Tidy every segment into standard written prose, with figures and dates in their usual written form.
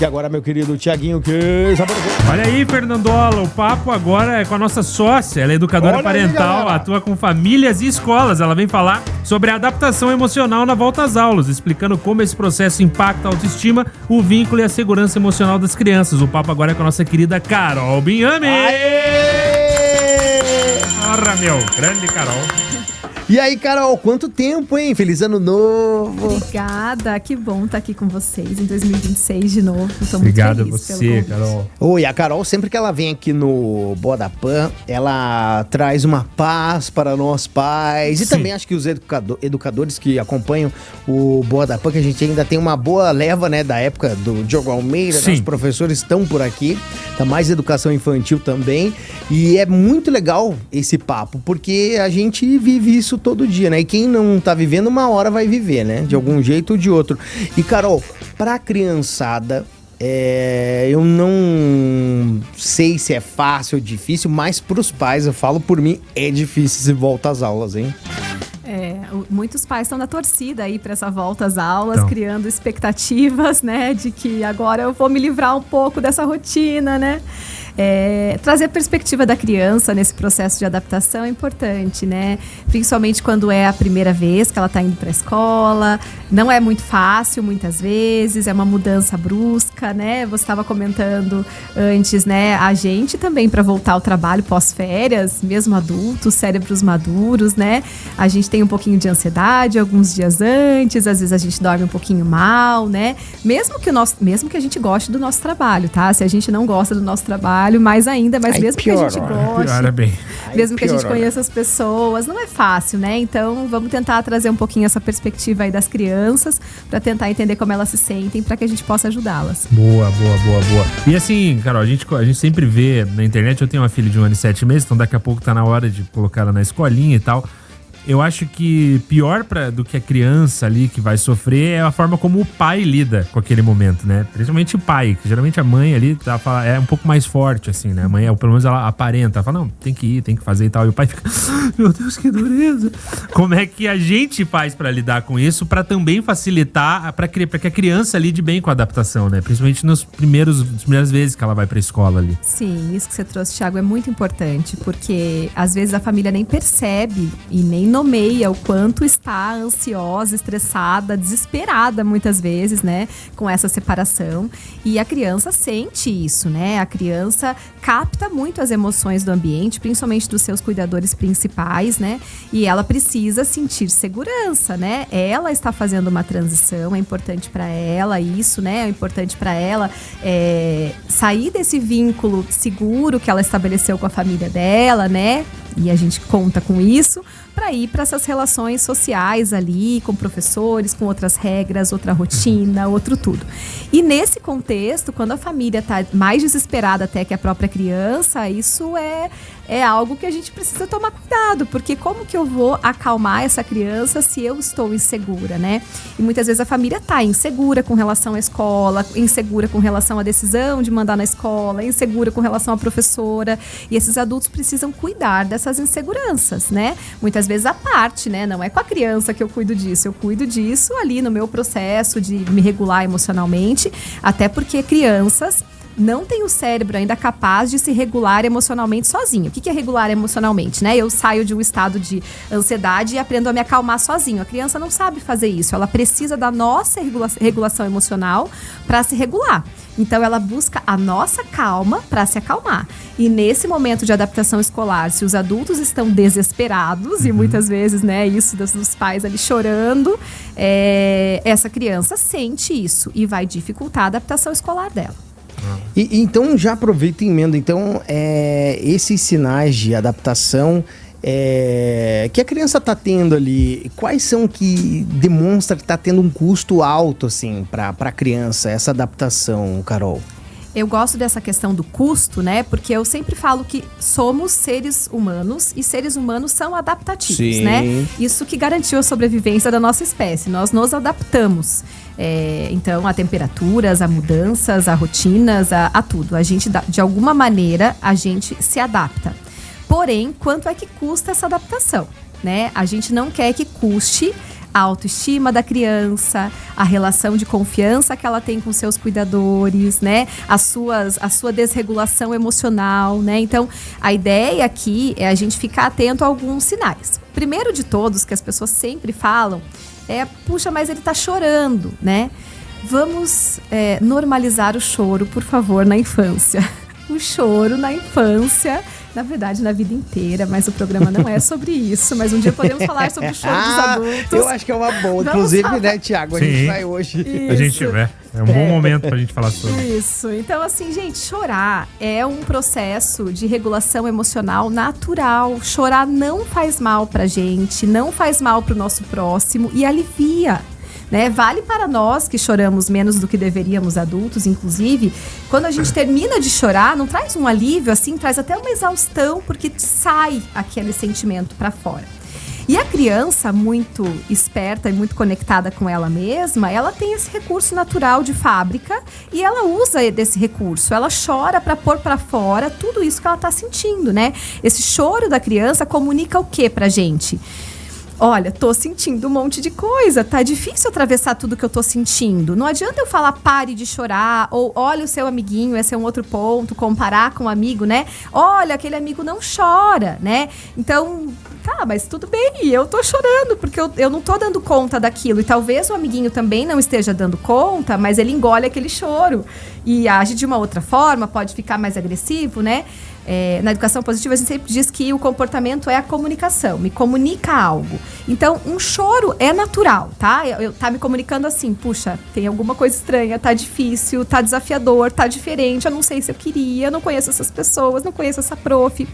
E agora, meu querido Tiaguinho, que sabor. Olha aí, Fernandola, o papo agora é com a nossa sócia. Ela é educadora Olha parental, aí, atua com famílias e escolas. Ela vem falar sobre a adaptação emocional na volta às aulas, explicando como esse processo impacta a autoestima, o vínculo e a segurança emocional das crianças. O papo agora é com a nossa querida Carol Binhame. Porra, meu, grande Carol. E aí, Carol, quanto tempo, hein? Feliz ano novo. Obrigada, que bom estar aqui com vocês em 2026 de novo. Eu tô muito Obrigado a feliz você, Carol. Oi, a Carol, sempre que ela vem aqui no Boa da Pan, ela traz uma paz para nós pais. E Sim. também acho que os educadores que acompanham o Boa da Pan, que a gente ainda tem uma boa leva, né, da época do Diogo Almeida, Sim. os professores estão por aqui, tá mais educação infantil também. E é muito legal esse papo, porque a gente vive isso todo dia, né? E quem não tá vivendo, uma hora vai viver, né? De algum jeito ou de outro. E, Carol, pra criançada, eu não sei se é fácil ou difícil, mas pros pais, eu falo por mim, é difícil se volta às aulas, hein? Muitos pais estão na torcida aí para essa volta às aulas, Então. criando expectativas, né, de que agora eu vou me livrar um pouco dessa rotina, né? Trazer a perspectiva da criança nesse processo de adaptação é importante, né? Principalmente quando é a primeira vez que ela está indo para a escola. Não é muito fácil, muitas vezes, é uma mudança brusca, né? Você estava comentando antes, né? A gente também, para voltar ao trabalho pós-férias, mesmo adultos, cérebros maduros, né? A gente tem um pouquinho de ansiedade alguns dias antes, às vezes a gente dorme um pouquinho mal, né? Mesmo que a gente goste do nosso trabalho, tá? Se a gente não gosta do nosso trabalho, mais ainda, mas Aí mesmo que a gente goste, Piora bem. mesmo que a gente piora. conheça as pessoas, não é fácil, né? Então, vamos tentar trazer um pouquinho essa perspectiva aí das crianças para tentar entender como elas se sentem, para que a gente possa ajudá-las. Boa. E assim, Carol, a gente sempre vê na internet, eu tenho uma filha de 1 ano e 7 meses, então daqui a pouco tá na hora de colocar ela na escolinha e tal. Eu acho que pior do que a criança ali que vai sofrer é a forma como o pai lida com aquele momento, né? Principalmente o pai, que geralmente a mãe ali é um pouco mais forte, assim, né? A mãe, pelo menos ela aparenta, fala, não, tem que ir, tem que fazer e tal. E o pai fica, meu Deus, que dureza. Como é que a gente faz pra lidar com isso, pra também facilitar, pra que a criança lide bem com a adaptação, né? Principalmente nas primeiras vezes que ela vai pra escola ali. Sim, isso que você trouxe, Thiago, é muito importante, porque às vezes a família nem percebe e nem nomeia o quanto está ansiosa, estressada, desesperada muitas vezes, né, com essa separação. E a criança sente isso, né? A criança capta muito as emoções do ambiente, principalmente dos seus cuidadores principais, né? E ela precisa sentir segurança, né? Ela está fazendo uma transição, é importante para ela isso, né? É importante para ela sair desse vínculo seguro que ela estabeleceu com a família dela, né? E a gente conta com isso para ir para essas relações sociais ali, com professores, com outras regras, outra rotina, outro tudo. E nesse contexto, quando a família está mais desesperada até que a própria criança, isso é algo que a gente precisa tomar cuidado, porque como que eu vou acalmar essa criança se eu estou insegura, né? E muitas vezes a família está insegura com relação à escola, insegura com relação à decisão de mandar na escola, insegura com relação à professora, e esses adultos precisam cuidar dessas inseguranças, né? Muitas vezes à parte, né? Não é com a criança que eu cuido disso, eu cuido disso ali no meu processo de me regular emocionalmente, até porque crianças não tem o cérebro ainda capaz de se regular emocionalmente sozinho. O que é regular emocionalmente, né? Eu saio de um estado de ansiedade e aprendo a me acalmar sozinho. A criança não sabe fazer isso. Ela precisa da nossa regulação emocional para se regular. Então, ela busca a nossa calma para se acalmar. E nesse momento de adaptação escolar, se os adultos estão desesperados, e muitas vezes, né, isso dos pais ali chorando, essa criança sente isso e vai dificultar a adaptação escolar dela. E então, já aproveita e emenda, então, esses sinais de adaptação que a criança está tendo ali, quais são que demonstra que está tendo um custo alto, assim, para a criança, essa adaptação, Carol? Eu gosto dessa questão do custo, né? Porque eu sempre falo que somos seres humanos e seres humanos são adaptativos, Sim. né? Isso que garantiu a sobrevivência da nossa espécie. Nós nos adaptamos. Então, a temperaturas, a mudanças, a rotinas, a tudo. A gente, de alguma maneira, a gente se adapta. Porém, quanto é que custa essa adaptação, né? A gente não quer que custe a autoestima da criança, a relação de confiança que ela tem com seus cuidadores, né? A sua desregulação emocional, né? Então, a ideia aqui é a gente ficar atento a alguns sinais. Primeiro de todos, que as pessoas sempre falam, puxa, mas ele tá chorando, né? Vamos normalizar o choro, por favor, na infância. O choro na infância, na verdade, na vida inteira, mas o programa não é sobre isso. Mas um dia podemos falar sobre o choro dos adultos. Eu acho que é uma boa. Inclusive, né, Thiago? A gente vai hoje. Isso. A gente é um bom momento pra gente falar sobre isso. Então, assim, gente, chorar é um processo de regulação emocional natural. Chorar não faz mal pra gente, não faz mal pro nosso próximo e alivia. Né? Vale para nós que choramos menos do que deveríamos, adultos, inclusive. Quando a gente termina de chorar, não traz um alívio, assim, traz até uma exaustão, porque sai aquele sentimento para fora. E a criança, muito esperta e muito conectada com ela mesma, ela tem esse recurso natural de fábrica e ela usa desse recurso. Ela chora para pôr para fora tudo isso que ela está sentindo, né? Esse choro da criança comunica o que pra gente? Olha, tô sentindo um monte de coisa, tá difícil atravessar tudo que eu tô sentindo. Não adianta eu falar pare de chorar, ou olha o seu amiguinho, esse é um outro ponto, comparar com um amigo, né? Olha, aquele amigo não chora, né? Então, tá, mas tudo bem, eu tô chorando, porque eu não tô dando conta daquilo. E talvez o amiguinho também não esteja dando conta, mas ele engole aquele choro e age de uma outra forma, pode ficar mais agressivo, né? Na educação positiva, a gente sempre diz que o comportamento é a comunicação, me comunica algo. Então, um choro é natural, tá? Tá me comunicando assim, puxa, tem alguma coisa estranha, tá difícil, tá desafiador, tá diferente, eu não sei se eu queria, eu não conheço essas pessoas, não conheço essa prof.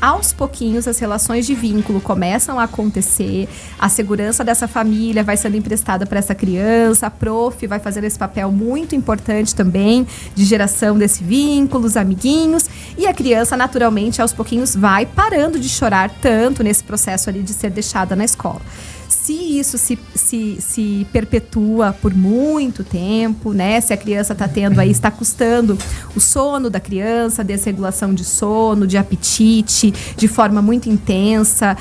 Aos pouquinhos, as relações de vínculo começam a acontecer, a segurança dessa família vai sendo emprestada para essa criança, a prof vai fazer esse papel muito importante também de geração desse vínculo, os amiguinhos, e a criança, naturalmente, aos pouquinhos vai parando de chorar tanto nesse processo ali de ser deixada na escola. Se isso se perpetua por muito tempo, né? Se a criança está tendo aí, está custando o sono da criança, desregulação de sono, de apetite, de forma muito intensa,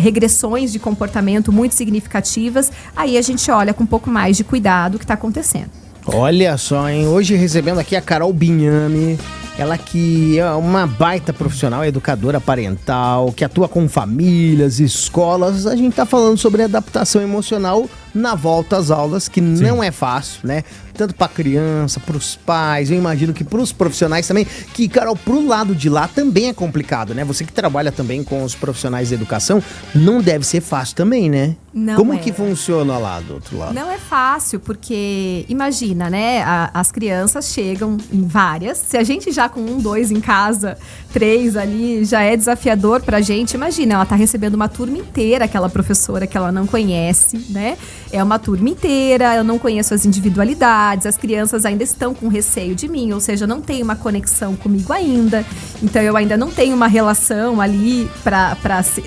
regressões de comportamento muito significativas, aí a gente olha com um pouco mais de cuidado o que está acontecendo. Olha só, hein? Hoje recebendo aqui a Carol Bignami. Ela que é uma baita profissional, educadora parental, que atua com famílias, escolas. A gente tá falando sobre adaptação emocional na volta às aulas, que não é fácil, né? Tanto pra criança, pros pais, eu imagino que pros profissionais também. Que, Carol, pro lado de lá também é complicado, né? Você que trabalha também com os profissionais de educação, não deve ser fácil também, né? Não Como que funciona lá do outro lado? Não é fácil, porque imagina, né? As crianças chegam em várias. Se a gente já com 1, 2 em casa, 3 ali, já é desafiador pra gente. Imagina, ela tá recebendo uma turma inteira, aquela professora que ela não conhece, né? É uma turma inteira, eu não conheço as individualidades, as crianças ainda estão com receio de mim, ou seja, não tem uma conexão comigo ainda. Então, eu ainda não tenho uma relação ali para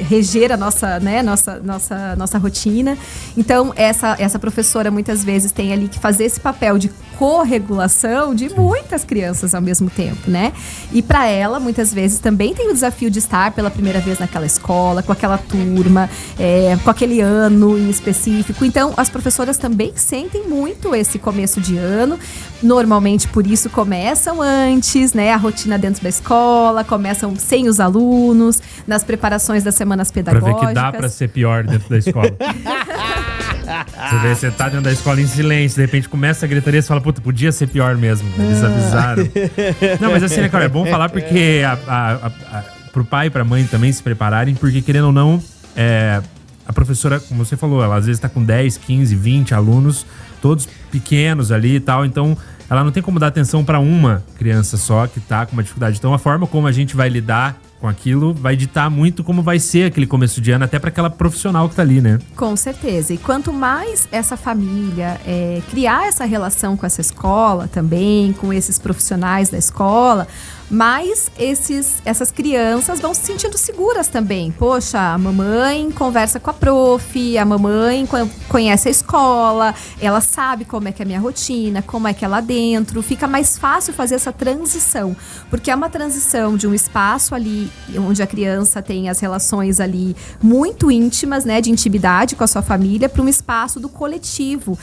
reger a nossa, né, nossa rotina. Então, essa professora muitas vezes tem ali que fazer esse papel de corregulação de muitas crianças ao mesmo tempo, né? E para ela, muitas vezes, também tem o desafio de estar pela primeira vez naquela escola, com aquela turma, com aquele ano em específico. Então, as professoras também sentem muito esse começo de ano. Normalmente, por isso, começam antes, né? A rotina dentro da escola, começam sem os alunos, nas preparações das semanas pedagógicas. Pra ver que dá pra ser pior dentro da escola. Você vê, você tá dentro da escola em silêncio, de repente começa a gritaria e você fala, puta, podia ser pior mesmo. Eles avisaram. Não, mas assim, né, cara, é bom falar porque pro pai e pra mãe também se prepararem, porque querendo ou não, a professora, como você falou, ela às vezes tá com 10, 15, 20 alunos, todos pequenos ali e tal, então ela não tem como dar atenção pra uma criança só que tá com uma dificuldade. Então a forma como a gente vai lidar com aquilo vai ditar muito como vai ser aquele começo de ano, até para aquela profissional que tá ali, né? Com certeza. E quanto mais essa família criar essa relação com essa escola também, com esses profissionais da escola, mais essas crianças vão se sentindo seguras também. Poxa, a mamãe conversa com a prof, a mamãe conhece a escola, ela sabe como é que é a minha rotina, como é que é lá dentro. Fica mais fácil fazer essa transição, porque é uma transição de um espaço ali onde a criança tem as relações ali muito íntimas, né, de intimidade com a sua família, para um espaço do coletivo.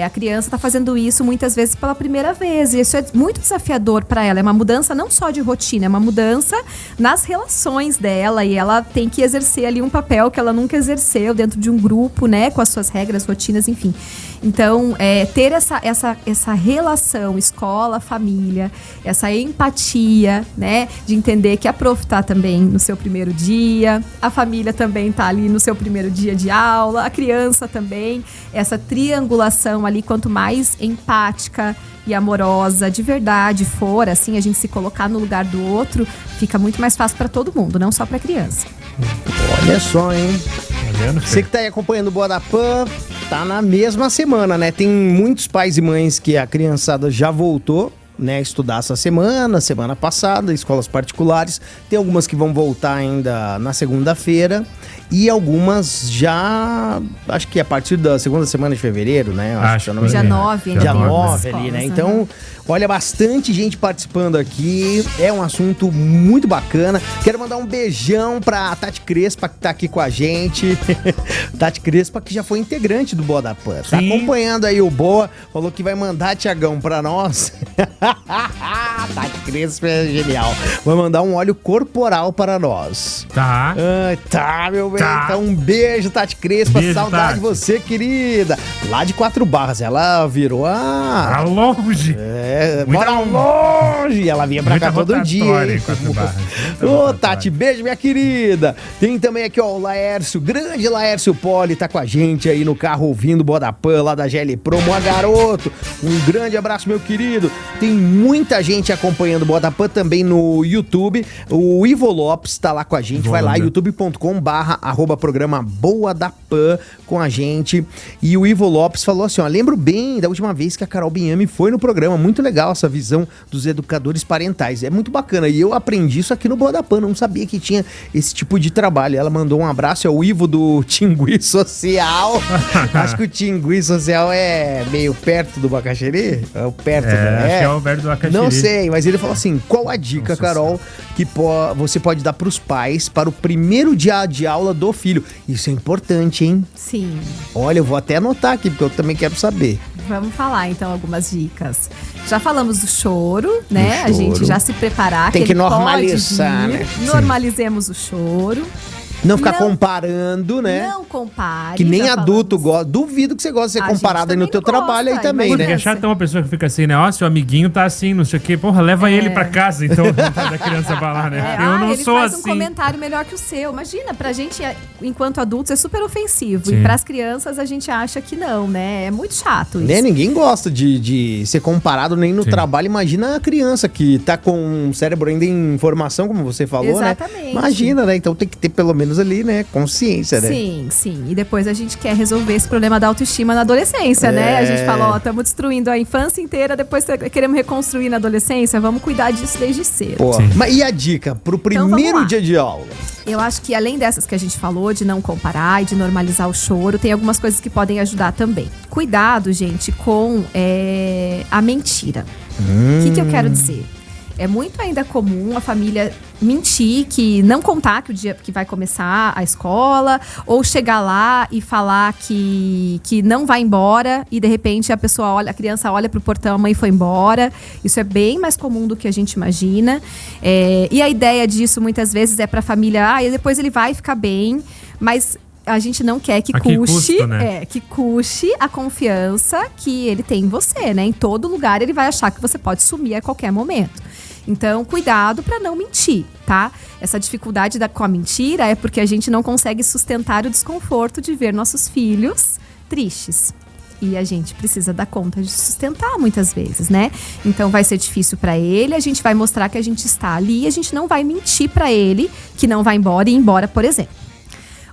A criança está fazendo isso muitas vezes pela primeira vez, e isso é muito desafiador para ela. É uma mudança não só de rotina, é uma mudança nas relações dela, e ela tem que exercer ali um papel que ela nunca exerceu dentro de um grupo, né, com as suas regras, rotinas, enfim. Então, ter essa relação escola-família, essa empatia, né, de entender que a prof tá também no seu primeiro dia, a família também tá ali no seu primeiro dia de aula, a criança também, essa triangulação ali, quanto mais empática e amorosa de verdade for, assim, a gente se colocar no lugar do outro, fica muito mais fácil para todo mundo, não só para criança. Olha só, hein? Você que tá aí acompanhando o Boa da Pan, tá na mesma semana, né? Tem muitos pais e mães que a criançada já voltou, né, estudar essa semana passada, escolas particulares. Tem algumas que vão voltar ainda na segunda-feira e algumas já, acho que a partir da segunda semana de fevereiro, né? Dia 9. Dia 9 ali, né? Então, olha, bastante gente participando aqui. É um assunto muito bacana. Quero mandar um beijão pra Tati Crespa, que tá aqui com a gente. Tati Crespa, que já foi integrante do Boa da Pan. Tá acompanhando aí o Boa. Falou que vai mandar, Tiagão, pra nós. Tati Crespa é genial. Vai mandar um óleo corporal para nós. Tá. Tá, meu bem. Tá. Então, um beijo, Tati Crespa. Beijo, saudade Tati. de você, querida. Lá de 4 Barras. Ela virou a... Tá longe. Mora longe. Ela vinha pra cá todo dia. Hein? Ô, Tati, beijo, minha querida. Tem também aqui, ó, o Laércio, grande Laércio Poli, tá com a gente aí no carro ouvindo o Boa da Pan, lá da GL Promo, garoto. Um grande abraço, meu querido. Tem muita gente acompanhando o Boa da Pan também no YouTube. O Ivo Lopes tá lá com a gente. Vai lá, youtube.com/programa Boa da Pan com a gente. E o Ivo Lopes falou assim, ó, lembro bem da última vez que a Carol Binhami foi no programa. Muito legal essa visão dos educadores parentais. É muito bacana. E eu aprendi isso aqui no Boa da Pan. Não sabia que tinha esse tipo de trabalho. Ela mandou um abraço. É o Ivo do Tingui Social. Acho que o Tingui Social é meio perto do Bacaxeri. É perto, né? Acho que é o perto do Bacaxeri. Não sei, mas ele falou assim, qual a dica, Carol, que você pode dar pros pais para o primeiro dia de aula do filho? Isso é importante, hein? Sim. Olha, eu vou até anotar aqui, porque eu também quero saber. Vamos falar, então, algumas dicas. Já falamos do choro, né? A gente já se preparar. Tem que normalizar, né? Normalizemos o choro. Não ficar comparando, né? Não compare. Que nem adulto gosta. Duvido que você gosta de ser comparado aí no teu trabalho aí também, porque né? é chato uma pessoa que fica assim, né? Ó, seu amiguinho tá assim, não sei o quê. Porra, leva ele pra casa, então, da criança pra lá, né? Eu não sou ele faz assim. um comentário melhor que o seu. Imagina, pra gente, enquanto adultos, é super ofensivo. Sim. E pras crianças, a gente acha que não, né? É muito chato isso. Né? Ninguém gosta de ser comparado nem no trabalho. Imagina a criança que tá com um cérebro ainda em formação, como você falou, Exatamente. né? Imagina, né? Então tem que ter pelo menos ali, né? Consciência, né? Sim, sim. E depois a gente quer resolver esse problema da autoestima na adolescência, né? A gente fala, ó, estamos destruindo a infância inteira, depois queremos reconstruir na adolescência, vamos cuidar disso desde cedo. Pô, mas e a dica pro primeiro dia de aula? Eu acho que além dessas que a gente falou, de não comparar e de normalizar o choro, tem algumas coisas que podem ajudar também. Cuidado, gente, com a mentira. O que eu quero dizer? É muito ainda comum a família mentir, que não contar que o dia que vai começar a escola, ou chegar lá e falar que não vai embora e de repente a criança olha pro portão, a mãe foi embora. Isso é bem mais comum do que a gente imagina. E a ideia disso muitas vezes é pra família, e depois ele vai ficar bem, mas a gente não quer que custe a confiança que ele tem em você, né? Em todo lugar ele vai achar que você pode sumir a qualquer momento. Então, cuidado para não mentir, tá? Essa dificuldade com a mentira é porque a gente não consegue sustentar o desconforto de ver nossos filhos tristes. E a gente precisa dar conta de sustentar muitas vezes, né? Então vai ser difícil para ele, a gente vai mostrar que a gente está ali e a gente não vai mentir para ele que não vai embora e ir embora, por exemplo.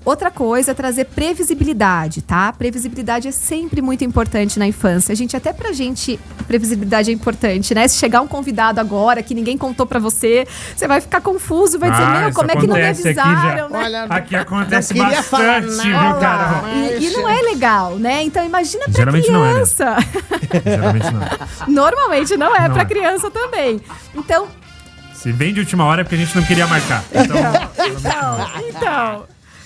Outra coisa é trazer previsibilidade, tá? Previsibilidade é sempre muito importante na infância. Até pra gente, previsibilidade é importante, né? Se chegar um convidado agora que ninguém contou pra você, você vai ficar confuso, vai dizer, como é que não me avisaram, né? Olha, aqui acontece bastante, viu, Carol? E não é legal, né? Então imagina pra Geralmente criança. Não é, né? Geralmente não. Normalmente não é pra criança também. Então, Se vem de última hora é porque a gente não queria marcar.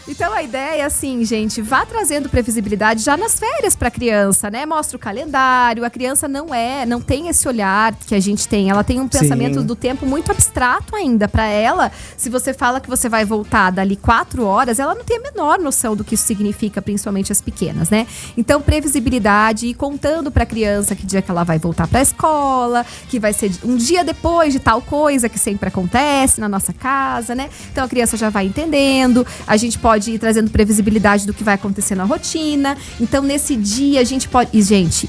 Então a ideia é assim, gente, vá trazendo previsibilidade já nas férias pra criança, né? Mostra o calendário, a criança não tem esse olhar que a gente tem, ela tem um pensamento do tempo muito abstrato ainda. Pra ela, se você fala que você vai voltar dali 4 horas, ela não tem a menor noção do que isso significa, principalmente as pequenas, né? Então, previsibilidade e contando pra criança que dia que ela vai voltar pra escola, que vai ser um dia depois de tal coisa que sempre acontece na nossa casa, né? Então a criança já vai entendendo, a gente pode ir trazendo previsibilidade do que vai acontecer na rotina. Então, nesse dia, a gente pode...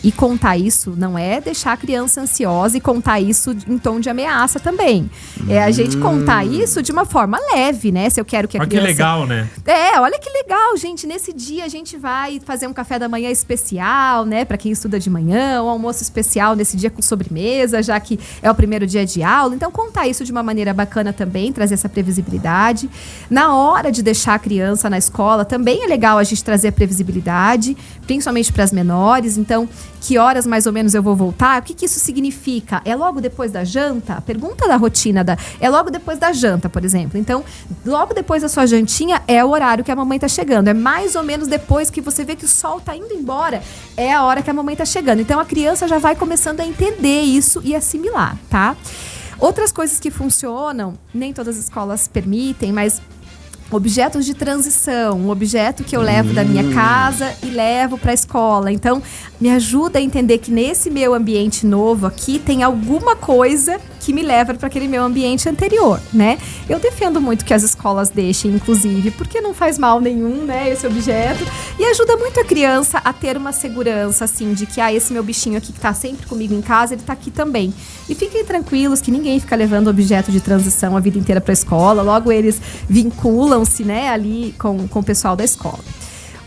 E contar isso não é deixar a criança ansiosa e contar isso em tom de ameaça também. É a gente contar isso de uma forma leve, né? Se eu quero que a criança... Olha que legal, né? Olha que legal, gente. Nesse dia, a gente vai fazer um café da manhã especial, né? Pra quem estuda de manhã, um almoço especial nesse dia com sobremesa, já que é o primeiro dia de aula. Então, contar isso de uma maneira bacana também, trazer essa previsibilidade. Na hora de deixar a criança na escola, também é legal a gente trazer a previsibilidade, principalmente para as menores. Então, que horas mais ou menos eu vou voltar? O que isso significa? É logo depois da janta? A pergunta da rotina é logo depois da janta, por exemplo. Então, logo depois da sua jantinha é o horário que a mamãe tá chegando. É mais ou menos depois que você vê que o sol tá indo embora, é a hora que a mamãe tá chegando. Então, a criança já vai começando a entender isso e assimilar, tá? Outras coisas que funcionam, nem todas as escolas permitem, mas objetos de transição, um objeto que eu levo da minha casa e levo para a escola. Então, me ajuda a entender que nesse meu ambiente novo aqui tem alguma coisa que me leva para aquele meu ambiente anterior, né? Eu defendo muito que as escolas deixem, inclusive, porque não faz mal nenhum, né, esse objeto. E ajuda muito a criança a ter uma segurança, assim, de que, esse meu bichinho aqui que tá sempre comigo em casa, ele tá aqui também. E fiquem tranquilos que ninguém fica levando objeto de transição a vida inteira para a escola. Logo, eles vinculam-se, né, ali com o pessoal da escola.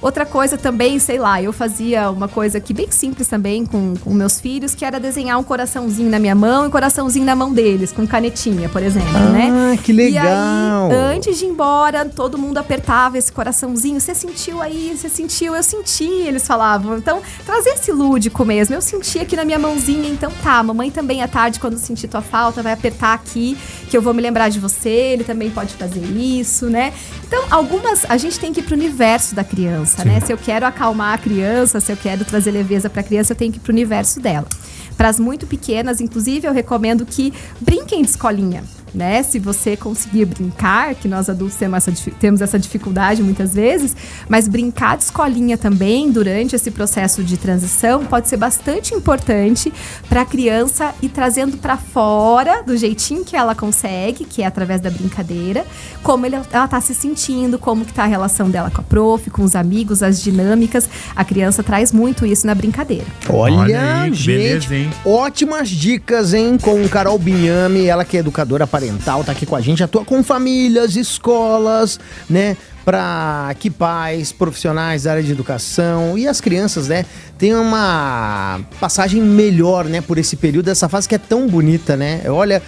Outra coisa também, sei lá, eu fazia uma coisa que bem simples também com meus filhos, que era desenhar um coraçãozinho na minha mão e um coraçãozinho na mão deles, com canetinha, por exemplo, né? Ah, que legal! E aí, antes de ir embora, todo mundo apertava esse coraçãozinho. Você sentiu aí? Você sentiu? Eu senti, eles falavam. Então, trazer esse lúdico mesmo. Eu senti aqui na minha mãozinha, então tá, mamãe também à tarde, quando sentir tua falta, vai apertar aqui, que eu vou me lembrar de você, ele também pode fazer isso, né? Então, a gente tem que ir pro universo da criança, né? Se eu quero acalmar a criança, se eu quero trazer leveza para a criança, eu tenho que ir pro universo dela. Para as muito pequenas, inclusive, eu recomendo que brinquem de escolinha, né? Se você conseguir brincar, que nós adultos temos essa dificuldade muitas vezes, mas brincar de escolinha também durante esse processo de transição pode ser bastante importante para a criança ir trazendo para fora do jeitinho que ela consegue, que é através da brincadeira, como ela tá se sentindo, como que tá a relação dela com a prof, com os amigos, as dinâmicas. A criança traz muito isso na brincadeira. Olha aí, gente, beleza, hein? Ótimas dicas, hein? Com Carol Bignami, ela que é educadora parental, tá aqui com a gente, atua com famílias, escolas, né? Para que pais, profissionais da área de educação e as crianças, né, tenham uma passagem melhor, né, por esse período, essa fase que é tão bonita, né? Olha,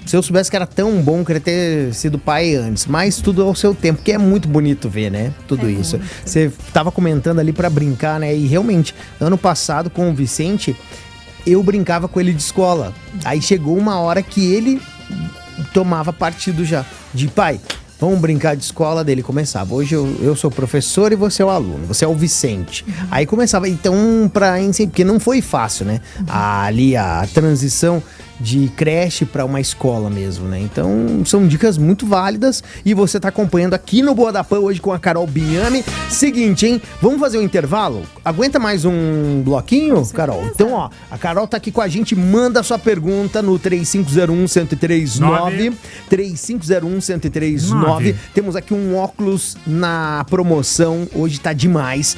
se eu soubesse que era tão bom, queria ter sido pai antes, mas tudo ao seu tempo, que é muito bonito ver, né? Tudo isso. Muito. Você tava comentando ali para brincar, né? E realmente, ano passado com o Vicente, eu brincava com ele de escola. Aí chegou uma hora que ele tomava partido já. De pai, vamos brincar de escola, dele começava. Hoje eu sou professor e você é o aluno, você é o Vicente. Aí começava, então, porque não foi fácil, né? Ali a transição de creche para uma escola mesmo, né? Então, são dicas muito válidas e você tá acompanhando aqui no Boa da Pan hoje com a Carol Bignami. Seguinte, hein? Vamos fazer um intervalo? Aguenta mais um bloquinho, Carol? Então, ó, a Carol tá aqui com a gente, manda sua pergunta no 3501-1039, 3501-1039. Temos aqui um óculos na promoção, hoje tá demais.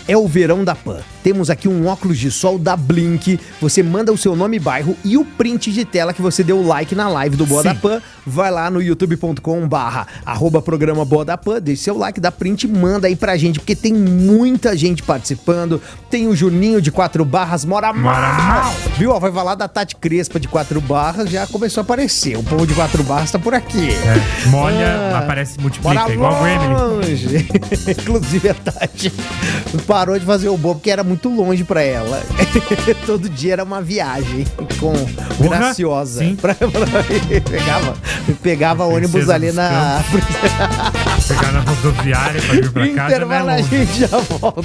É o verão da Pan. Temos aqui um óculos de sol da Blink. Você manda o seu nome e bairro e o print de tela que você deu like na live do Boa da Pan. Vai lá no youtube.com/programa Boa da Pan. Deixa seu like, dá print, manda aí pra gente, porque tem muita gente participando. Tem o Juninho de 4 barras, mora mal. Viu? Ó, vai falar da Tati Crespa de 4 barras, já começou a aparecer. O povo de 4 barras tá por aqui. Molha, aparece, multiplica, igual o Emily. Inclusive a Tati parou de fazer o bobo, porque era muito muito longe pra ela. Todo dia era uma viagem com Graciosa. Pegava ônibus ali na... Pegar na rodoviária pra vir pra casa. Intervalo, a gente já volta.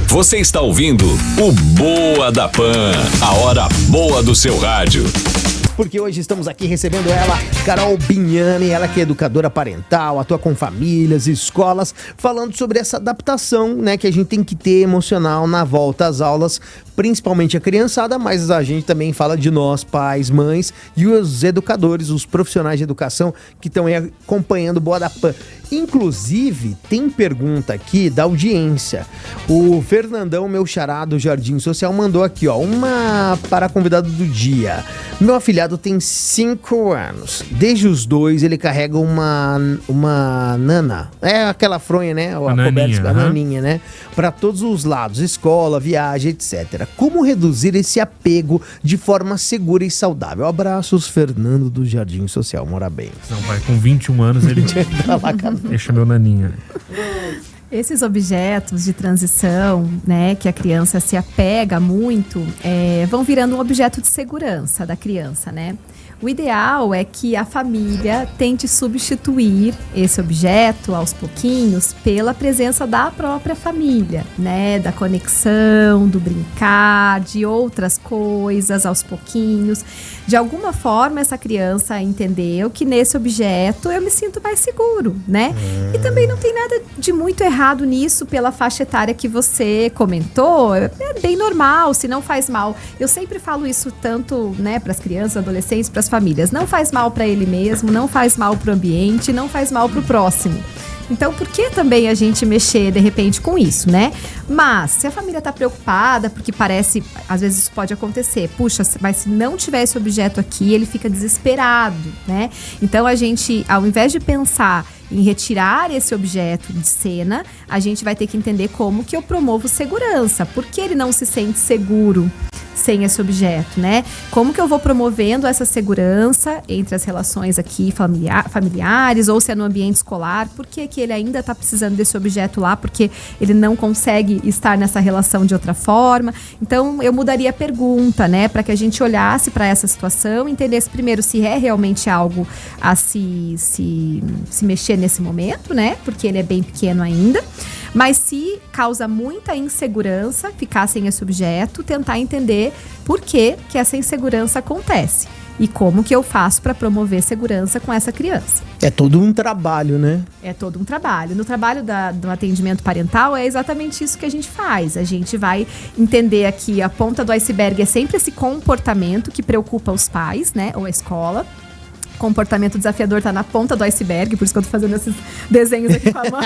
Você está ouvindo o Boa da Pan, a hora boa do seu rádio. Porque hoje estamos aqui recebendo ela, Carol Bignami, ela que é educadora parental, atua com famílias, escolas, falando sobre essa adaptação, né, que a gente tem que ter emocional na volta às aulas, principalmente a criançada, mas a gente também fala de nós, pais, mães e os educadores, os profissionais de educação que estão aí acompanhando o Boa da Pan. Inclusive, tem pergunta aqui da audiência. O Fernandão, meu xará do Jardim Social, mandou aqui, ó, uma para convidado do dia. Meu afilhado tem 5 anos. Desde os 2, ele carrega uma nana. É aquela fronha, né? A naninha, né? Para todos os lados, escola, viagem, etc. Como reduzir esse apego de forma segura e saudável? Abraços, Fernando do Jardim Social. Mora bem. Não, vai, com 21 anos ele deixa meu naninha. Esses objetos de transição, né, que a criança se apega muito, vão virando um objeto de segurança da criança, né? O ideal é que a família tente substituir esse objeto, aos pouquinhos, pela presença da própria família, né? Da conexão, do brincar, de outras coisas, aos pouquinhos. De alguma forma, essa criança entendeu que nesse objeto eu me sinto mais seguro, né? E também não tem nada de muito errado nisso pela faixa etária que você comentou. É bem normal, se não faz mal. Eu sempre falo isso tanto, né, para as crianças, adolescentes, para as famílias. Não faz mal para ele mesmo, não faz mal para o ambiente, não faz mal para o próximo. Então, por que também a gente mexer, de repente, com isso, né? Mas, se a família tá preocupada, porque parece, às vezes isso pode acontecer, puxa, mas se não tiver esse objeto aqui, ele fica desesperado, né? Então, a gente, ao invés de pensar em retirar esse objeto de cena, a gente vai ter que entender como que eu promovo segurança. Por que ele não se sente seguro sem esse objeto, né? Como que eu vou promovendo essa segurança entre as relações aqui familiares, ou se é no ambiente escolar, por que que ele ainda está precisando desse objeto lá, porque ele não consegue estar nessa relação de outra forma. Então, eu mudaria a pergunta, né? Para que a gente olhasse para essa situação, entendesse primeiro se é realmente algo a se mexer nesse momento, né? Porque ele é bem pequeno ainda. Mas se causa muita insegurança ficar sem esse objeto, tentar entender por que que essa insegurança acontece e como que eu faço para promover segurança com essa criança. É todo um trabalho, né? É todo um trabalho. No trabalho do atendimento parental é exatamente isso que a gente faz. A gente vai entender aqui, a ponta do iceberg é sempre esse comportamento que preocupa os pais, né, ou a escola. Comportamento desafiador tá na ponta do iceberg, por isso que eu tô fazendo esses desenhos aqui com a mão.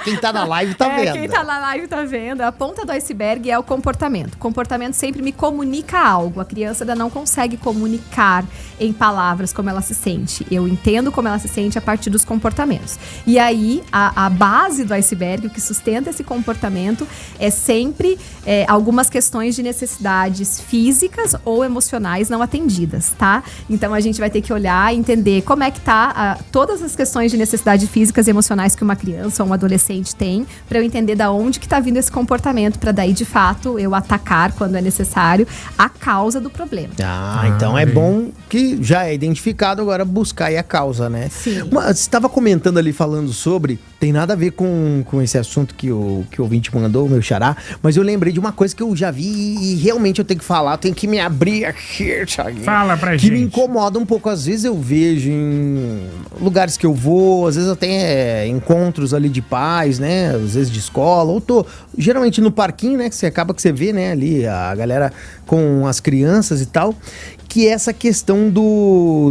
Quem tá na live tá vendo. Quem tá na live tá vendo. A ponta do iceberg é o comportamento. O comportamento sempre me comunica algo. A criança ainda não consegue comunicar em palavras como ela se sente. Eu entendo como ela se sente a partir dos comportamentos. E aí, a base do iceberg, o que sustenta esse comportamento, é sempre algumas questões de necessidades físicas ou emocionais não atendidas, tá? Então, a gente vai ter que olhar e entender como é que tá todas as questões de necessidades físicas e emocionais que uma criança ou um adolescente tem, para eu entender da onde que tá vindo esse comportamento, para daí, de fato, eu atacar, quando é necessário, a causa do problema. Então é bom que já é identificado, agora buscar aí a causa, né? Sim. Você estava comentando ali, falando sobre, tem nada a ver com esse assunto que o ouvinte mandou, o meu xará, mas eu lembrei de uma coisa que eu já vi e realmente eu tenho que falar, eu tenho que me abrir aqui, Thiaguinho. Fala pra gente. Que me incomoda um pouco, às vezes eu vejo em lugares que eu vou, às vezes eu tenho encontros ali de pais, né, às vezes de escola, ou tô geralmente no parquinho, né, que você vê, né, ali a galera com as crianças e tal, que é essa questão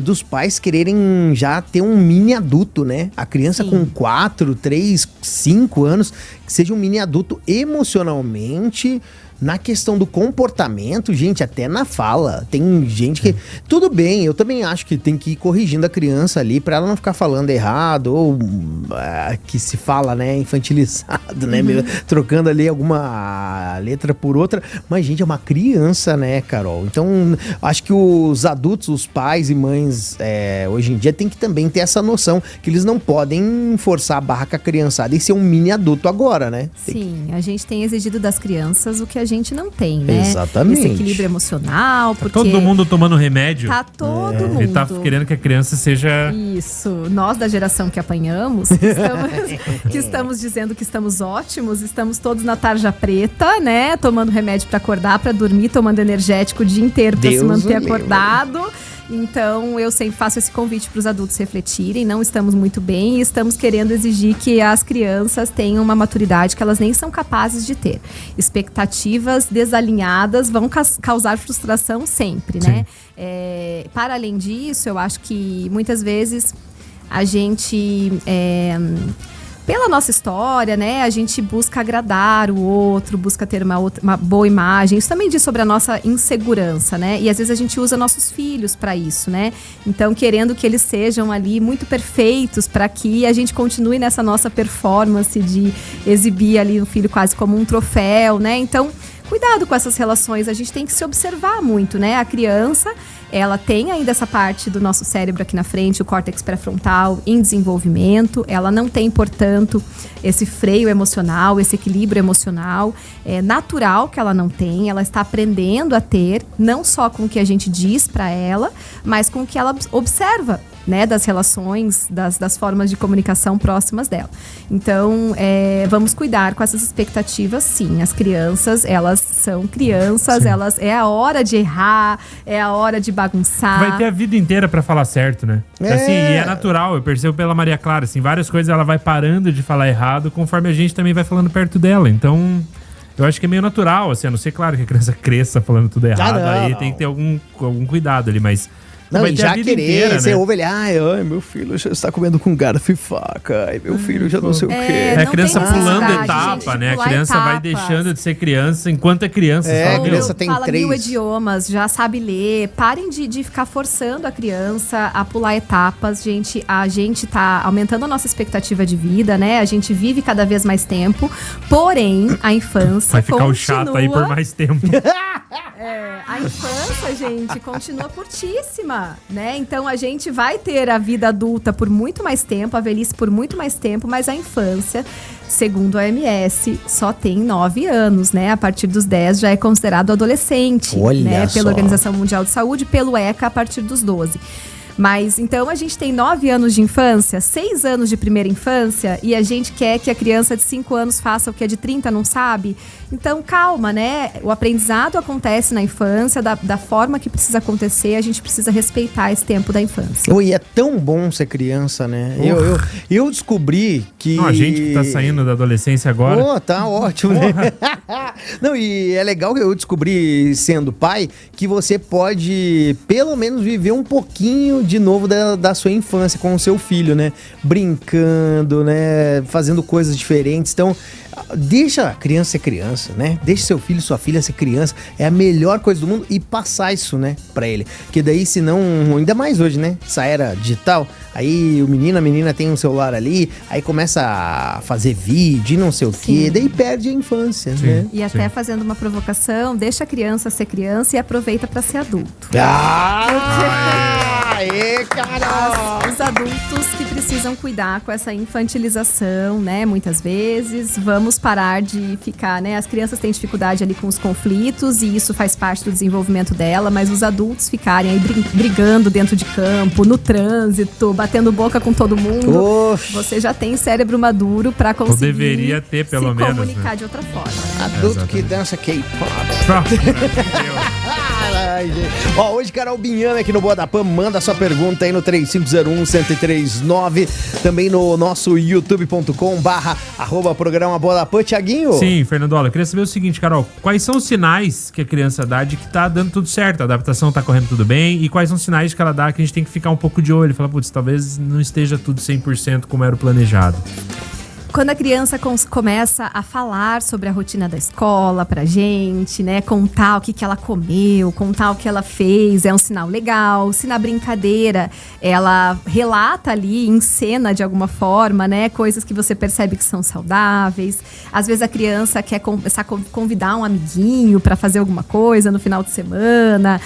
dos pais quererem já ter um mini adulto, né? A criança com 4, 3, 5 anos, que seja um mini adulto emocionalmente, na questão do comportamento, gente, até na fala. Tem gente que... Tudo bem, eu também acho que tem que ir corrigindo a criança ali pra ela não ficar falando errado, ou que se fala, né, infantilizado, né? Trocando ali alguma letra por outra. Mas, gente, é uma criança, né, Carol? Então, acho que os adultos, os pais e mães, hoje em dia, tem que também ter essa noção que eles não podem forçar a barra com a criançada e ser um mini adulto agora, né? Sim, a gente tem exigido das crianças o que a gente não tem, né? Exatamente. Esse equilíbrio emocional, porque... Todo mundo tomando remédio. Tá todo mundo. E tá querendo que a criança seja... Isso. Nós da geração que apanhamos, que estamos dizendo que estamos ótimos, estamos todos na tarja preta, né? Tomando remédio pra acordar, pra dormir, tomando energético o dia inteiro pra se manter acordado. Então, eu sempre faço esse convite para os adultos refletirem. Não estamos muito bem e estamos querendo exigir que as crianças tenham uma maturidade que elas nem são capazes de ter. Expectativas desalinhadas vão causar frustração sempre, né? Para além disso, eu acho que muitas vezes a gente... pela nossa história, né, a gente busca agradar o outro, busca ter uma boa imagem. Isso também diz sobre a nossa insegurança, né? E às vezes a gente usa nossos filhos para isso, né? Então, querendo que eles sejam ali muito perfeitos para que a gente continue nessa nossa performance de exibir ali o filho quase como um troféu, né? Então, cuidado com essas relações, a gente tem que se observar muito, né? A criança, ela tem ainda essa parte do nosso cérebro aqui na frente, o córtex pré-frontal, em desenvolvimento. Ela não tem, portanto, esse freio emocional, esse equilíbrio emocional. É natural que ela não tem, ela está aprendendo a ter, não só com o que a gente diz para ela, mas com o que ela observa, né, das relações, das formas de comunicação próximas dela. Então, vamos cuidar com essas expectativas, sim. As crianças, elas são crianças, é a hora de errar, é a hora de bagunçar. Vai ter a vida inteira pra falar certo, né? Assim, e é natural, eu percebo pela Maria Clara, assim, várias coisas ela vai parando de falar errado conforme a gente também vai falando perto dela. Então, eu acho que é meio natural, assim, a não ser, claro, que a criança cresça falando tudo errado, aí tem que ter algum cuidado ali, mas... Não, vai e ter já a vida querer, inteira, você né? ouve ele, ai, meu filho já está comendo com garfo e faca, ai, meu filho já não sei o quê. É a criança tem pulando necessidade, etapa, gente, né? A pular criança vai etapas. deixando de ser criança enquanto é criança. É, Fala, a meu, criança tem fala 3. 1000 idiomas, já sabe ler. Parem de ficar forçando a criança a pular etapas, gente. A gente tá aumentando a nossa expectativa de vida, né? A gente vive cada vez mais tempo. Porém, a infância vai ficar continua... o chato aí por mais tempo. A infância, gente, continua curtíssima, né? Então a gente vai ter a vida adulta por muito mais tempo, a velhice por muito mais tempo, mas a infância, segundo a OMS, só tem 9 anos, né? A partir dos 10 já é considerado adolescente, Olha né? só. Pela Organização Mundial de Saúde, pelo ECA a partir dos 12. Mas, então, a gente tem 9 anos de infância, 6 anos de primeira infância, e a gente quer que a criança de 5 anos faça o que a de 30 não sabe. Então, calma, né? O aprendizado acontece na infância, da forma que precisa acontecer, a gente precisa respeitar esse tempo da infância. E é tão bom ser criança, né? Eu descobri que... Não, a gente que tá saindo da adolescência agora. Tá ótimo, né? Não, e é legal que eu descobri, sendo pai, que você pode, pelo menos, viver um pouquinho de novo da sua infância com o seu filho, né? Brincando, né? Fazendo coisas diferentes. Então, deixa a criança ser criança, né? Deixa seu filho, sua filha ser criança. É a melhor coisa do mundo e passar isso, né? Pra ele. Porque daí, senão, ainda mais hoje, né? Essa era digital, aí o menino, a menina tem um celular ali, aí começa a fazer vídeo e não sei o quê, daí perde a infância, né? E até fazendo uma provocação, deixa a criança ser criança e aproveita pra ser adulto. Aê, Carol! Os adultos que precisam cuidar com essa infantilização, né? Muitas vezes, vamos parar de ficar, né? As crianças têm dificuldade ali com os conflitos e isso faz parte do desenvolvimento dela, mas os adultos ficarem aí brigando dentro de campo, no trânsito, batendo boca com todo mundo, Oxe. você já tem cérebro maduro pra conseguir deveria ter, pelo se menos, comunicar né? de outra forma. Né? Adulto que dança K-pop. Pronto. Ai, gente. Ó, hoje Carol Binhame aqui no Boa da Pan, manda sua pergunta aí no 3501-1039, também no nosso youtube.com/programa Boa da Pan. Thiaguinho? Sim, Fernandola, eu queria saber o seguinte, Carol, quais são os sinais que a criança dá de que tá dando tudo certo, a adaptação tá correndo tudo bem, e quais são os sinais que ela dá que a gente tem que ficar um pouco de olho, falar, putz, talvez não esteja tudo 100% como era o planejado. Quando a criança começa a falar sobre a rotina da escola pra gente, né? Contar o que ela comeu, contar o que ela fez, é um sinal legal. Se na brincadeira ela relata ali, encena de alguma forma, né? Coisas que você percebe que são saudáveis. Às vezes a criança quer começar a convidar um amiguinho pra fazer alguma coisa no final de semana.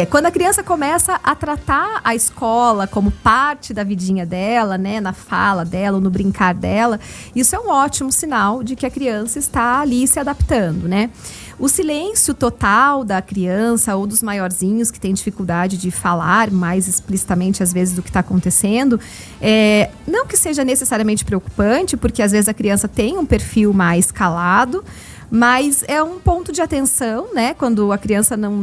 Quando a criança começa a tratar a escola como parte da vidinha dela, né? Na fala dela ou no brincar dela, isso é um ótimo sinal de que a criança está ali se adaptando, né? O silêncio total da criança ou dos maiorzinhos que têm dificuldade de falar mais explicitamente, às vezes, do que está acontecendo, não que seja necessariamente preocupante, porque às vezes a criança tem um perfil mais calado, mas é um ponto de atenção, né? Quando a criança não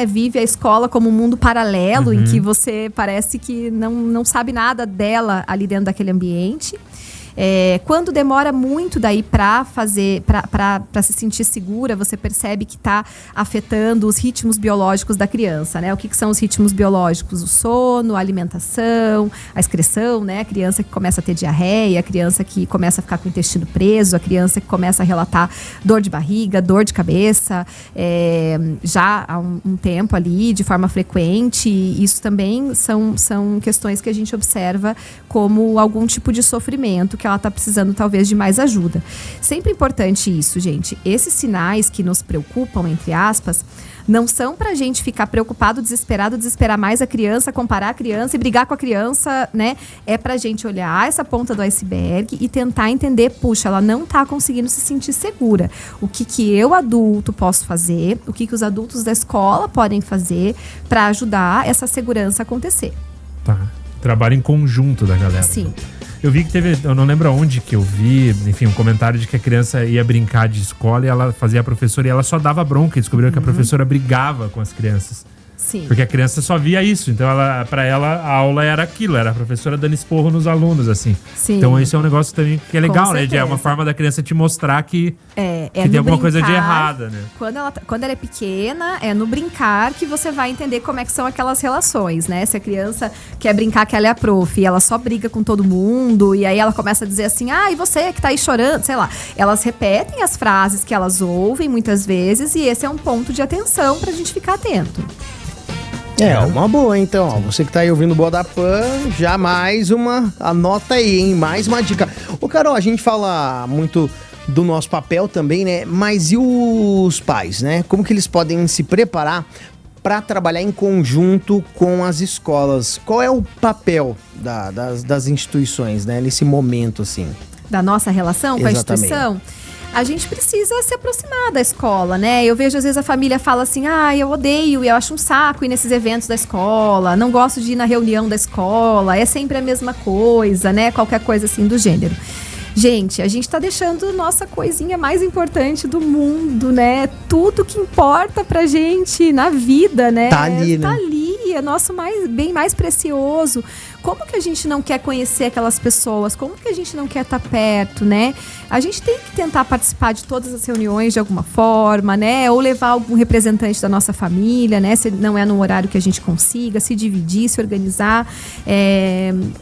vive a escola como um mundo paralelo, em que você parece que não sabe nada dela ali dentro daquele ambiente. Quando demora muito daí para se sentir segura, você percebe que está afetando os ritmos biológicos da criança, né? O que são os ritmos biológicos? O sono, a alimentação, a excreção, né? A criança que começa a ter diarreia, a criança que começa a ficar com o intestino preso, a criança que começa a relatar dor de barriga, dor de cabeça, já há um tempo ali, de forma frequente. Isso também são questões que a gente observa como algum tipo de sofrimento que ela está precisando talvez de mais ajuda. Sempre importante isso, gente. Esses sinais que nos preocupam, entre aspas, não são pra gente ficar preocupado, desesperado, desesperar mais a criança, comparar a criança e brigar com a criança, né? É pra gente olhar essa ponta do iceberg e tentar entender, puxa, ela não tá conseguindo se sentir segura. O que eu, adulto, posso fazer? O que os adultos da escola podem fazer pra ajudar essa segurança a acontecer? Tá. Trabalho em conjunto da galera. Sim. Eu vi que eu não lembro aonde que eu vi, enfim, um comentário de que a criança ia brincar de escola e ela fazia a professora e ela só dava bronca e descobriu que a professora brigava com as crianças. Sim. Porque a criança só via isso, então pra ela a aula era aquilo, era a professora dando esporro nos alunos, assim. Sim. Então isso é um negócio também que é legal, né? É uma forma da criança te mostrar que tem alguma coisa de errada, né? Quando ela é pequena, é no brincar que você vai entender como é que são aquelas relações, né? Se a criança quer brincar que ela é a prof e ela só briga com todo mundo, e aí ela começa a dizer assim, e você que tá aí chorando, sei lá. Elas repetem as frases que elas ouvem muitas vezes, e esse é um ponto de atenção pra gente ficar atento. Uma boa, então. Ó, você que tá aí ouvindo o Boa da Pan, já mais uma... Anota aí, hein? Mais uma dica. Ô, Carol, a gente fala muito do nosso papel também, né? Mas e os pais, né? Como que eles podem se preparar para trabalhar em conjunto com as escolas? Qual é o papel das instituições, né? Nesse momento, assim? Da nossa relação com a instituição? A gente precisa se aproximar da escola, né? Eu vejo, às vezes, a família fala assim, eu odeio, eu acho um saco ir nesses eventos da escola, não gosto de ir na reunião da escola, é sempre a mesma coisa, né? Qualquer coisa assim do gênero. Gente, a gente tá deixando nossa coisinha mais importante do mundo, né? Tudo que importa pra gente na vida, né? Tá ali, né? Tá ali, é nosso bem mais precioso. Como que a gente não quer conhecer aquelas pessoas? Como que a gente não quer estar perto, né? A gente tem que tentar participar de todas as reuniões de alguma forma, né? Ou levar algum representante da nossa família, né? Se não é no horário que a gente consiga, se dividir, se organizar.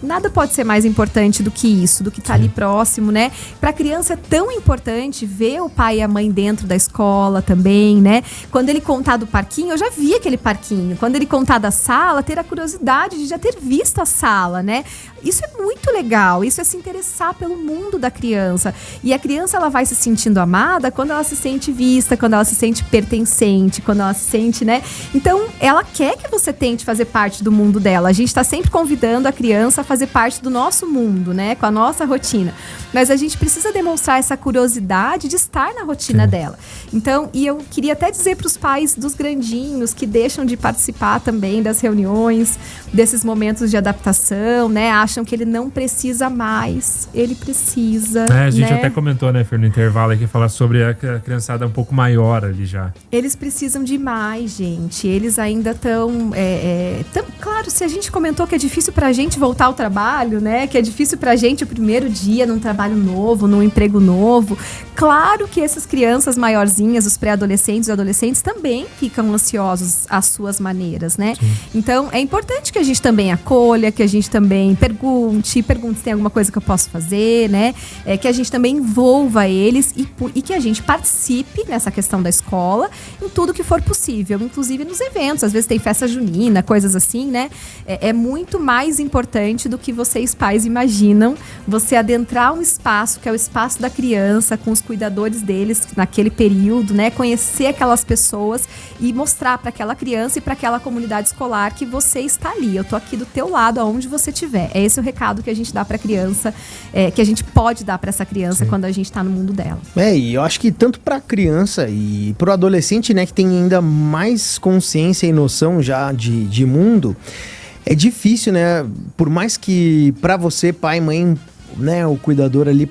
Nada pode ser mais importante do que isso, do que estar ali próximo, né? Para a criança é tão importante ver o pai e a mãe dentro da escola também, né? Quando ele contar do parquinho, eu já vi aquele parquinho. Quando ele contar da sala, ter a curiosidade de já ter visto a sala, né? Isso é muito legal, isso é se interessar pelo mundo da criança. E a criança, ela vai se sentindo amada quando ela se sente vista, quando ela se sente pertencente, quando ela se sente, né? Então, ela quer que você tente fazer parte do mundo dela. A gente tá sempre convidando a criança a fazer parte do nosso mundo, né? Com a nossa rotina. Mas a gente precisa demonstrar essa curiosidade de estar na rotina dela. Então, e eu queria até dizer para os pais dos grandinhos que deixam de participar também das reuniões, desses momentos de adaptação, né? Acham que ele não precisa mais. Ele precisa, a gente né? até comentou, né, Fer, no intervalo aqui, falar sobre a criançada um pouco maior ali já. Eles precisam de mais, gente. Eles ainda estão... Claro, se a gente comentou que é difícil pra gente voltar ao trabalho, né? Que é difícil pra gente o primeiro dia num trabalho novo, num emprego novo. Claro que essas crianças maiorzinhas, os pré-adolescentes e adolescentes também ficam ansiosos às suas maneiras, né? Sim. Então, é importante que a gente também acolha, que a gente também pergunte se tem alguma coisa que eu posso fazer, né? Que a gente também envolva eles e que a gente participe nessa questão da escola em tudo que for possível, inclusive nos eventos. Às vezes tem festa junina, coisas assim, né? É muito mais importante do que vocês, pais, imaginam você adentrar um espaço que é o espaço da criança, com os cuidadores deles naquele período, né? Conhecer aquelas pessoas e mostrar para aquela criança e para aquela comunidade escolar escolar que você está ali. Eu tô aqui do teu lado, aonde você estiver. É esse o recado que a gente dá pra criança, que a gente pode dar pra essa criança quando a gente tá no mundo dela. E eu acho que tanto pra criança e pro adolescente, né, que tem ainda mais consciência e noção já de mundo, é difícil, né? Por mais que pra você, pai, mãe, né, o cuidador ali,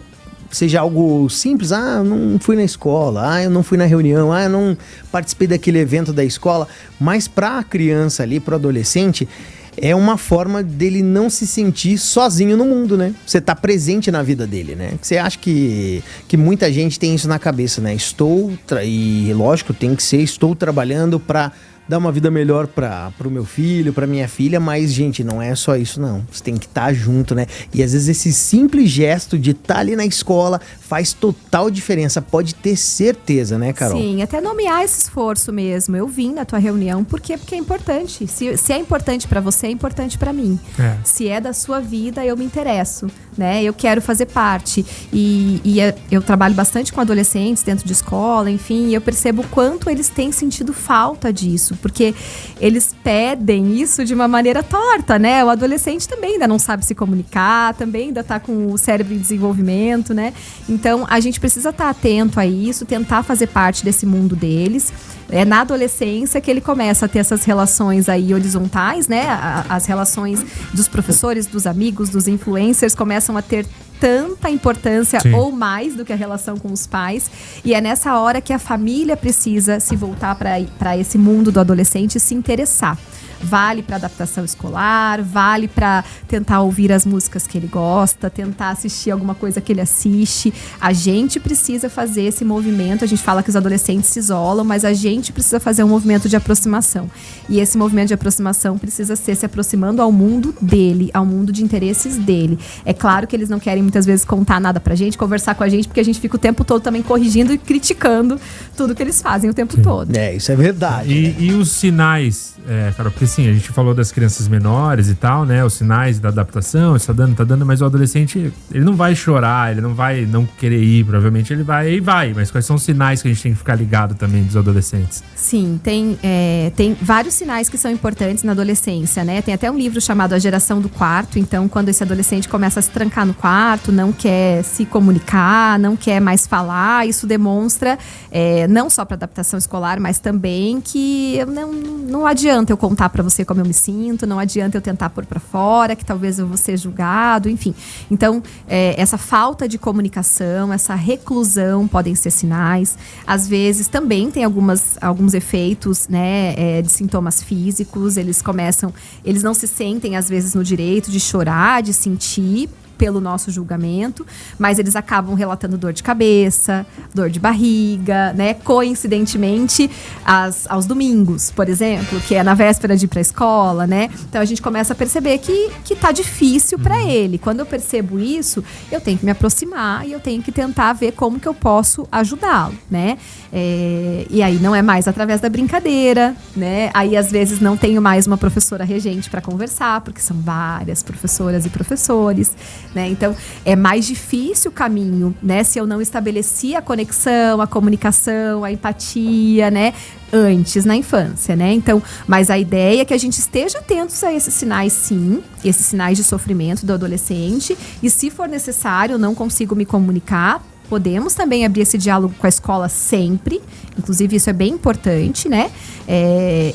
seja algo simples, eu não fui na escola, eu não fui na reunião, eu não participei daquele evento da escola, mas para a criança ali, para o adolescente, é uma forma dele não se sentir sozinho no mundo, né? Você tá presente na vida dele, né? Você acha que muita gente tem isso na cabeça, né? E lógico, tem que ser, estou trabalhando para dar uma vida melhor pro meu filho, pra minha filha, mas, gente, não é só isso, não. Você tem que estar junto, né? E às vezes esse simples gesto de estar ali na escola faz total diferença, pode ter certeza, né, Carol? Sim, até nomear esse esforço mesmo. Eu vim na tua reunião, por quê? Porque é importante. Se é importante pra você, é importante pra mim. Se é da sua vida, eu me interesso, né? Eu quero fazer parte. Eu trabalho bastante com adolescentes dentro de escola, enfim, e eu percebo o quanto eles têm sentido falta disso, porque eles pedem isso de uma maneira torta, né? O adolescente também ainda não sabe se comunicar, também ainda tá com o cérebro em desenvolvimento, né? Então, a gente precisa estar atento a isso, tentar fazer parte desse mundo deles. É na adolescência que ele começa a ter essas relações aí horizontais, né? As relações dos professores, dos amigos, dos influencers começam a ter tanta importância ou mais do que a relação com os pais. E é nessa hora que a família precisa se voltar para esse mundo do adolescente e se interessar. Vale para adaptação escolar, vale para tentar ouvir as músicas que ele gosta, tentar assistir alguma coisa que ele assiste. A gente precisa fazer esse movimento. A gente fala que os adolescentes se isolam, mas a gente precisa fazer um movimento de aproximação. E esse movimento de aproximação precisa ser se aproximando ao mundo dele, ao mundo de interesses dele. É claro que eles não querem muitas vezes contar nada pra gente, conversar com a gente, porque a gente fica o tempo todo também corrigindo e criticando tudo que eles fazem o tempo todo. Isso é verdade. E os sinais, Carol, porque assim, a gente falou das crianças menores e tal, né? Os sinais da adaptação, está dando, mas o adolescente, ele não vai chorar, ele não vai não querer ir, provavelmente ele vai e vai. Mas quais são os sinais que a gente tem que ficar ligado também dos adolescentes? Sim, tem vários sinais que são importantes na adolescência, né? Tem até um livro chamado A Geração do Quarto. Então, quando esse adolescente começa a se trancar no quarto, não quer se comunicar, não quer mais falar, isso demonstra, não só para adaptação escolar, mas também que não adianta eu contar para você como eu me sinto, não adianta eu tentar pôr para fora, que talvez eu vou ser julgado, enfim. Então, essa falta de comunicação, essa reclusão podem ser sinais. Às vezes também tem alguns efeitos, né, de sintomas físicos. Eles não se sentem às vezes no direito de chorar, de sentir pelo nosso julgamento, mas eles acabam relatando dor de cabeça, dor de barriga, né? Coincidentemente, aos domingos, por exemplo, que é na véspera de ir pra escola, né? Então a gente começa a perceber que tá difícil para ele. Quando eu percebo isso, eu tenho que me aproximar e eu tenho que tentar ver como que eu posso ajudá-lo, né? E aí não é mais através da brincadeira, né? Aí às vezes não tenho mais uma professora regente para conversar, porque são várias professoras e professores, né? Então, é mais difícil o caminho, né? Se eu não estabeleci a conexão, a comunicação, a empatia, né? Antes, na infância, né? Então, mas a ideia é que a gente esteja atentos a esses sinais, sim. Esses sinais de sofrimento do adolescente. E se for necessário, não consigo me comunicar, podemos também abrir esse diálogo com a escola sempre. Inclusive, isso é bem importante, né?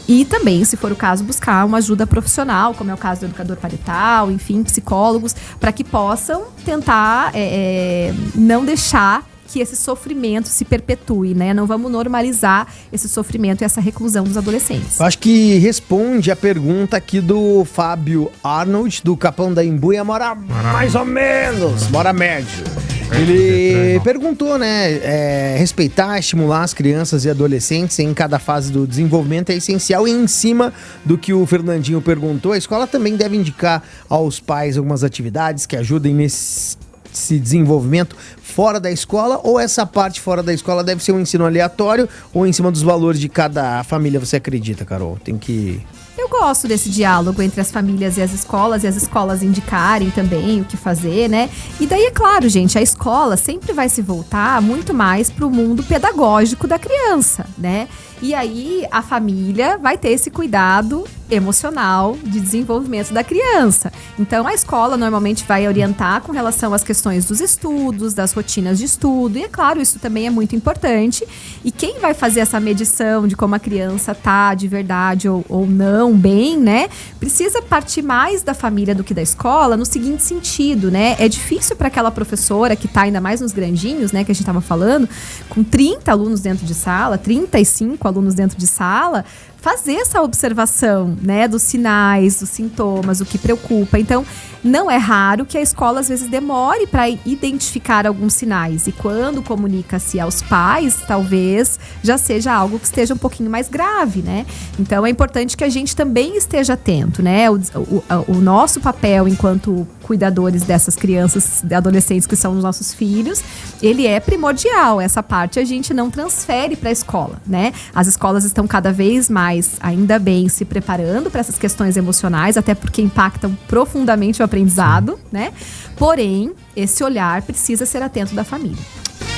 E também, se for o caso, buscar uma ajuda profissional, como é o caso do educador parental, enfim, psicólogos, para que possam tentar não deixar que esse sofrimento se perpetue, né? Não vamos normalizar esse sofrimento e essa reclusão dos adolescentes. Eu acho que responde a pergunta aqui do Fábio Arnold, do Capão da Embuia, mora mais ou menos, mora médio. Ele perguntou, né, respeitar, estimular as crianças e adolescentes em cada fase do desenvolvimento é essencial. E em cima do que o Fernandinho perguntou, a escola também deve indicar aos pais algumas atividades que ajudem nesse desenvolvimento fora da escola, ou essa parte fora da escola deve ser um ensino aleatório ou em cima dos valores de cada família, você acredita, Carol? Eu gosto desse diálogo entre as famílias e as escolas indicarem também o que fazer, né? E daí, é claro, gente, a escola sempre vai se voltar muito mais para o mundo pedagógico da criança, né? E aí a família vai ter esse cuidado emocional de desenvolvimento da criança. Então a escola normalmente vai orientar com relação às questões dos estudos, das rotinas de estudo, e é claro, isso também é muito importante. E quem vai fazer essa medição de como a criança tá de verdade ou não bem, né, precisa partir mais da família do que da escola, no seguinte sentido, né, é difícil para aquela professora que tá ainda mais nos grandinhos, né, que a gente tava falando, com 30 alunos dentro de sala, 35 alunos dentro de sala, fazer essa observação, né, dos sinais, dos sintomas, o que preocupa. Então, não é raro que a escola às vezes demore para identificar alguns sinais. E quando comunica-se aos pais, talvez já seja algo que esteja um pouquinho mais grave, né? Então, é importante que a gente também esteja atento, né? O nosso papel enquanto cuidadores dessas crianças e adolescentes que são os nossos filhos, ele é primordial. Essa parte a gente não transfere para a escola, né? As escolas estão cada vez mais, ainda bem, se preparando para essas questões emocionais, até porque impactam profundamente o aprendizado, né? Porém, esse olhar precisa ser atento da família.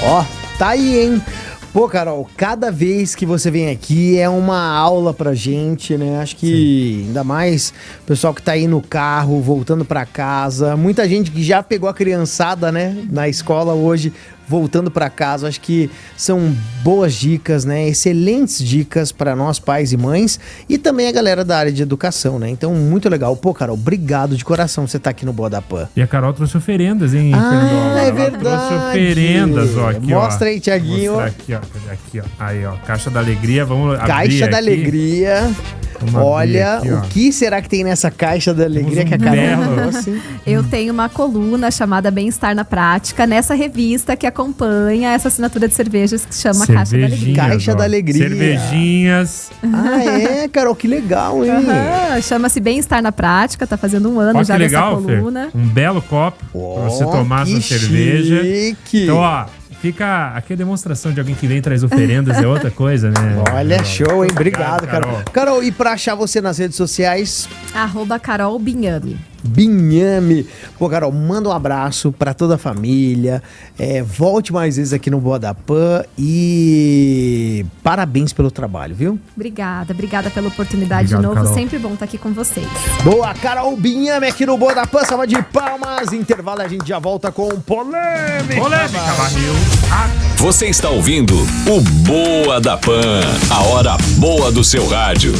Ó, tá aí, hein? Pô, Carol, cada vez que você vem aqui é uma aula pra gente, né? Acho que ainda mais o pessoal que tá aí no carro, voltando pra casa. Muita gente que já pegou a criançada, né? Na escola hoje, voltando pra casa. Acho que são boas dicas, né? Excelentes dicas para nós, pais e mães. E também a galera da área de educação, né? Então, muito legal. Pô, Carol, obrigado de coração você tá aqui no Boa da Pan. E a Carol trouxe oferendas, hein, Fernando? É Ela verdade. trouxe oferendas, ó. Aqui, Mostra ó. aí, Thiaguinho. Mostrar aqui, ó. Aqui, ó. Aí, ó. Caixa da Alegria. Vamos abrir Caixa da aqui. Alegria. Vamos abrir Olha, aqui, ó. o que será que tem nessa Caixa da Alegria que a Temos um Carol belo. trouxe? Eu tenho uma coluna chamada Bem-Estar na Prática, nessa revista que acompanha essa assinatura de cervejas que se chama Caixa da Alegria. Cervejinhas, Caixa ó. da Alegria. Cervejinhas. Ah, é, Carol, que legal, hein? Aham, chama-se Bem-Estar na Prática, tá fazendo um ano Olha já que legal, dessa Fer. coluna. Um belo copo pra você tomar que sua cerveja. chique. Então, ó, fica aqui a demonstração de alguém que vem e traz oferendas, é outra coisa, né? Olha, Carol? show, hein? Obrigado, Carol. Carol. Carol, e pra achar você nas redes sociais? @Carol Binhame. Binhame. Pô, Carol, manda um abraço pra toda a família. Volte mais vezes aqui no Boa da Pan e parabéns pelo trabalho, viu? Obrigada pela oportunidade Obrigado, de novo. Carol. Sempre bom estar aqui com vocês. Boa, Carol Binhame aqui no Boa da Pan. Salva de palmas. Intervalo, a gente já volta com polêmica. Polêmica, barril. Você está ouvindo o Boa da Pan, a hora boa do seu rádio.